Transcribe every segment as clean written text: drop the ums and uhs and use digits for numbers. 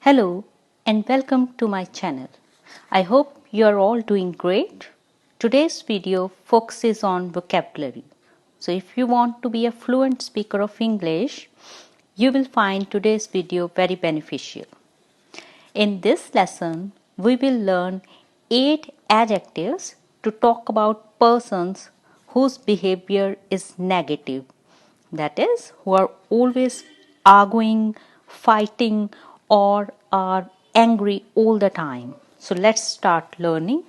Hello and welcome to my channel. I hope you are all doing great. Today's video focuses on vocabulary. So if you want to be a fluent speaker of English, you will find today's video very beneficial. In this lesson, we will learn 8 adjectives to talk about persons whose behavior is negative. That is, who are always arguing, fighting, or are angry all the time. So let's start learning.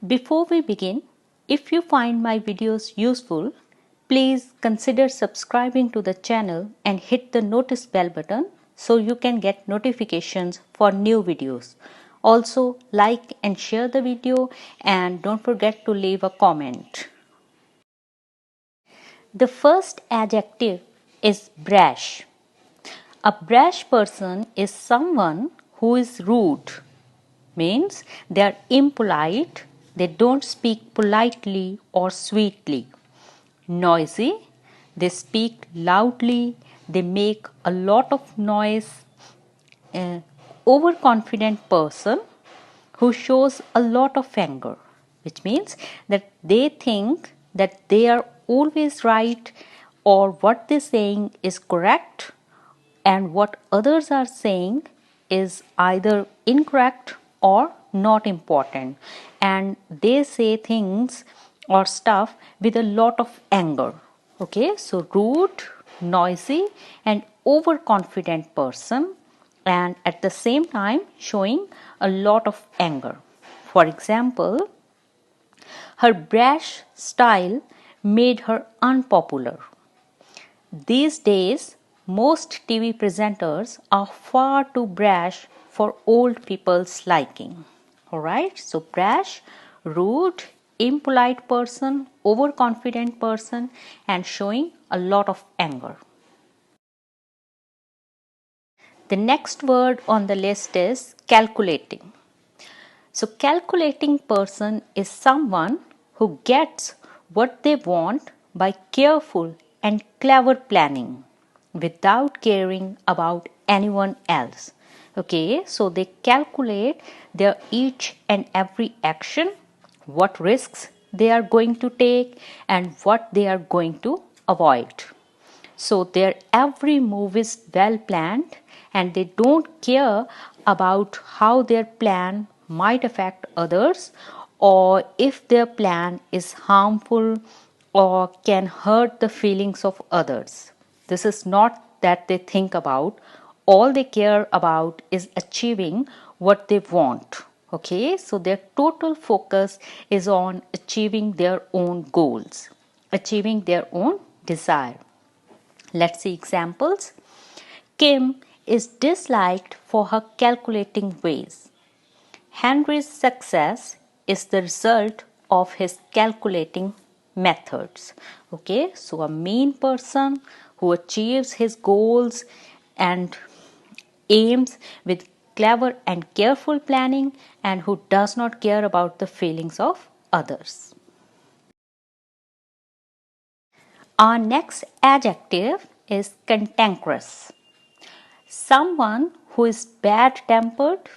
Before we begin, if you find my videos useful, please consider subscribing to the channel and hit the notice bell button so you can get notifications for new videos. Also, like and share the video and don't forget to leave a comment. The first adjective is brash. A brash person is someone who is rude, means they are impolite, they don't speak politely or sweetly. Noisy, they speak loudly, they make a lot of noise. Overconfident person who shows a lot of anger, which means that they think that they are always right or what they're saying is correct and what others are saying is either incorrect or not important, and they say things or stuff with a lot of anger. Okay, so rude, noisy, and overconfident person, and at the same time showing a lot of anger. For example, her brash style made her unpopular. These days, most TV presenters are far too brash for old people's liking. Alright, so brash, rude, impolite person, overconfident person, and showing a lot of anger. The next word on the list is calculating. So, calculating person is someone who gets what they want by careful and clever planning without caring about anyone else. Okay, so they calculate their each and every action, what risks they are going to take, and what they are going to avoid. So their every move is well planned and they don't care about how their plan might affect others or if their plan is harmful or can hurt the feelings of others. This is not that they think about. All they care about is achieving what they want. Okay, so their total focus is on achieving their own goals, achieving their own desire. Let's see examples. Kim is disliked for her calculating ways. Henry's success is the result of his calculating methods. Okay, so a mean person who achieves his goals and aims with clever and careful planning and who does not care about the feelings of others. Our next adjective is cantankerous. Someone who is bad tempered,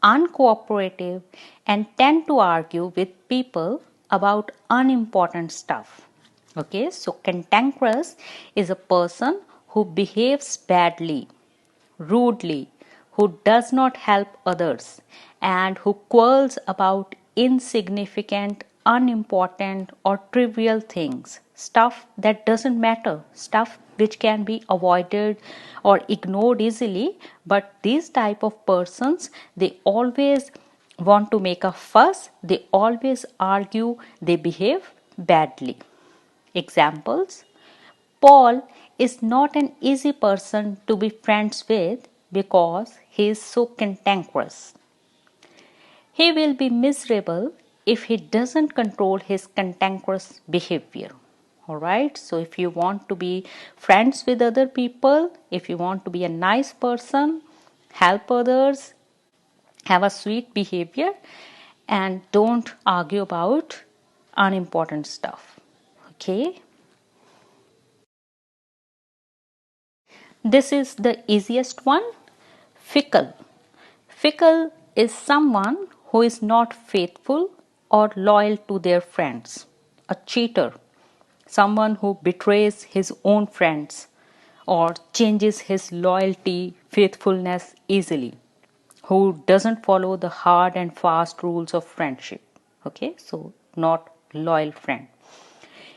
uncooperative, and tend to argue with people about unimportant stuff. Okay, so cantankerous is a person who behaves badly, rudely, who does not help others, and who quarrels about insignificant, unimportant, or trivial things, stuff that doesn't matter, stuff which can be avoided or ignored easily. But these type of persons, they always want to make a fuss, they always argue, they behave badly. Examples: Paul is not an easy person to be friends with because he is so cantankerous. He will be miserable if he doesn't control his cantankerous behavior. Alright, so if you want to be friends with other people, if you want to be a nice person, help others, have a sweet behavior, and don't argue about unimportant stuff. Okay. This is the easiest one. Fickle. Fickle is someone who is not faithful or loyal to their friends. A cheater. Someone who betrays his own friends or changes his loyalty, faithfulness easily. Who doesn't follow the hard and fast rules of friendship. Okay, so not loyal friend.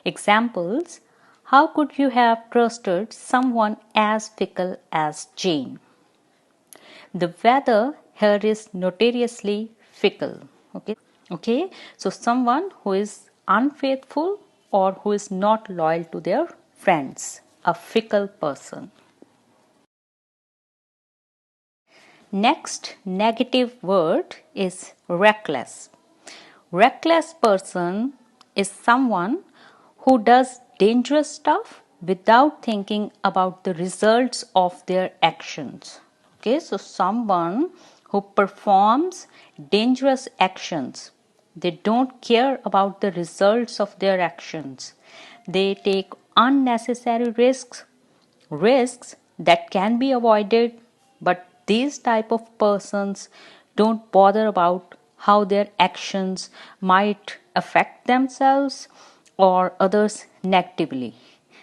Examples: how could you have trusted someone as fickle as Jane? The weather here is notoriously fickle. Okay, so someone who is unfaithful or who is not loyal to their friends, a fickle person. Next negative word is reckless. Reckless person is someone who does dangerous stuff without thinking about the results of their actions. Okay, so someone who performs dangerous actions, they don't care about the results of their actions. They take unnecessary risks that can be avoided, but these type of persons don't bother about how their actions might affect themselves or others negatively.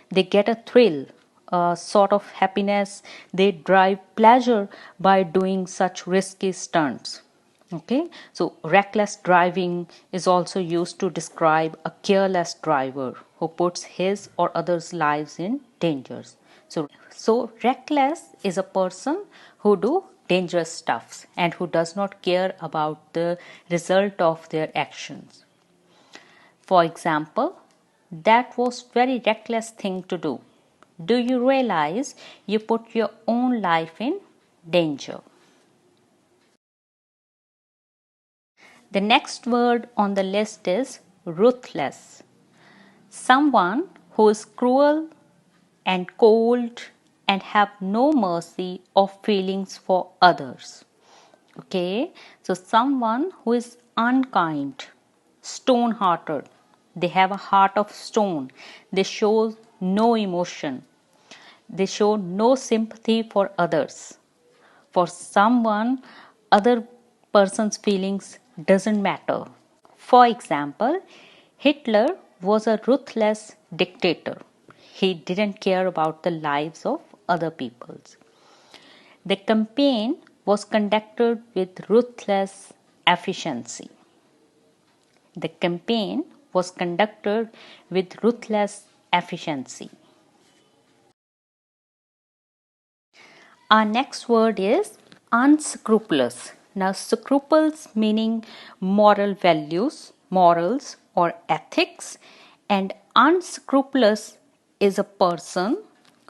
They get a thrill, a sort of happiness. They derive pleasure by doing such risky stunts. Okay, so reckless driving is also used to describe a careless driver who puts his or others' lives in dangers. So reckless is a person who do dangerous stuffs and who does not care about the result of their actions. For example, that was very reckless thing to do. Do you realize you put your own life in danger? The next word on the list is ruthless. Someone who is cruel and cold and have no mercy or feelings for others. Okay, so someone who is unkind, stone hearted, they have a heart of stone, they show no emotion, they show no sympathy for others. For someone, other person's feelings doesn't matter. For example, Hitler was a ruthless dictator. He didn't care about the lives of other peoples. The campaign was conducted with ruthless efficiency. The campaign was conducted with ruthless efficiency. Our next word is unscrupulous. Now, scruples meaning moral values, morals, or ethics, and unscrupulous is a person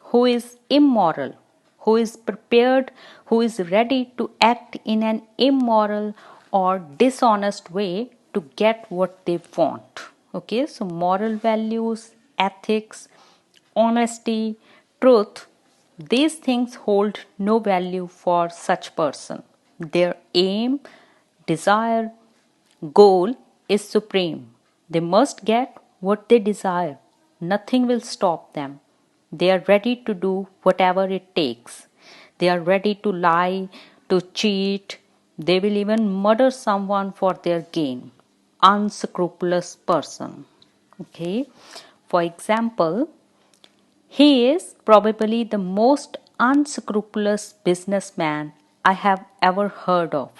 who is immoral, who is prepared, who is ready to act in an immoral or dishonest way to get what they want. Okay, so moral values, ethics, honesty, truth, these things hold no value for such person. Their aim, desire, goal is supreme. They must get what they desire. Nothing will stop them. They are ready to do whatever it takes. They are ready to lie, to cheat. They will even murder someone for their gain. Unscrupulous person. Okay. For example, he is probably the most unscrupulous businessman I have ever heard of.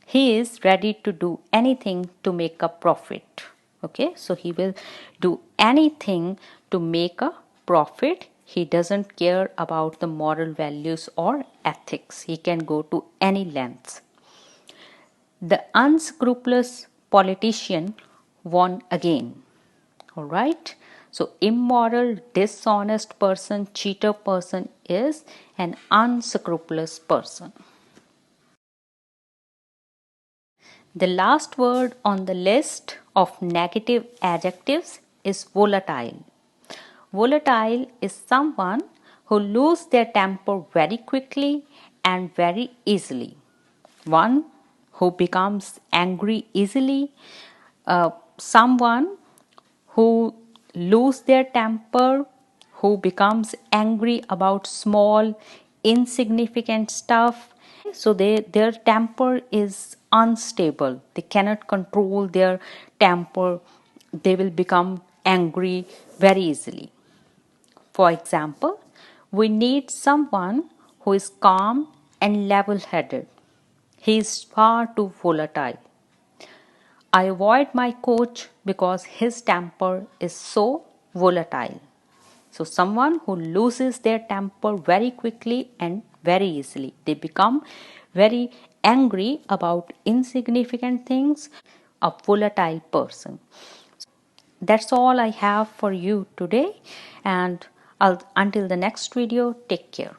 He is ready to do anything to make a profit. Okay, so he will do anything to make a profit. He doesn't care about the moral values or ethics. He can go to any lengths. The unscrupulous politician won again. All right. So, immoral, dishonest person, cheater person is an unscrupulous person. The last word on the list of negative adjectives is volatile. Volatile is someone who loses their temper very quickly and very easily. One who becomes angry easily, someone who lose their temper, who becomes angry about small, insignificant stuff. So their temper is unstable. They cannot control their temper. They will become angry very easily. For example, we need someone who is calm and level headed. He is far too volatile. I avoid my coach because his temper is so volatile. So, someone who loses their temper very quickly and very easily, they become very angry about insignificant things, a volatile person. That's all I have for you today, and until the next video, take care.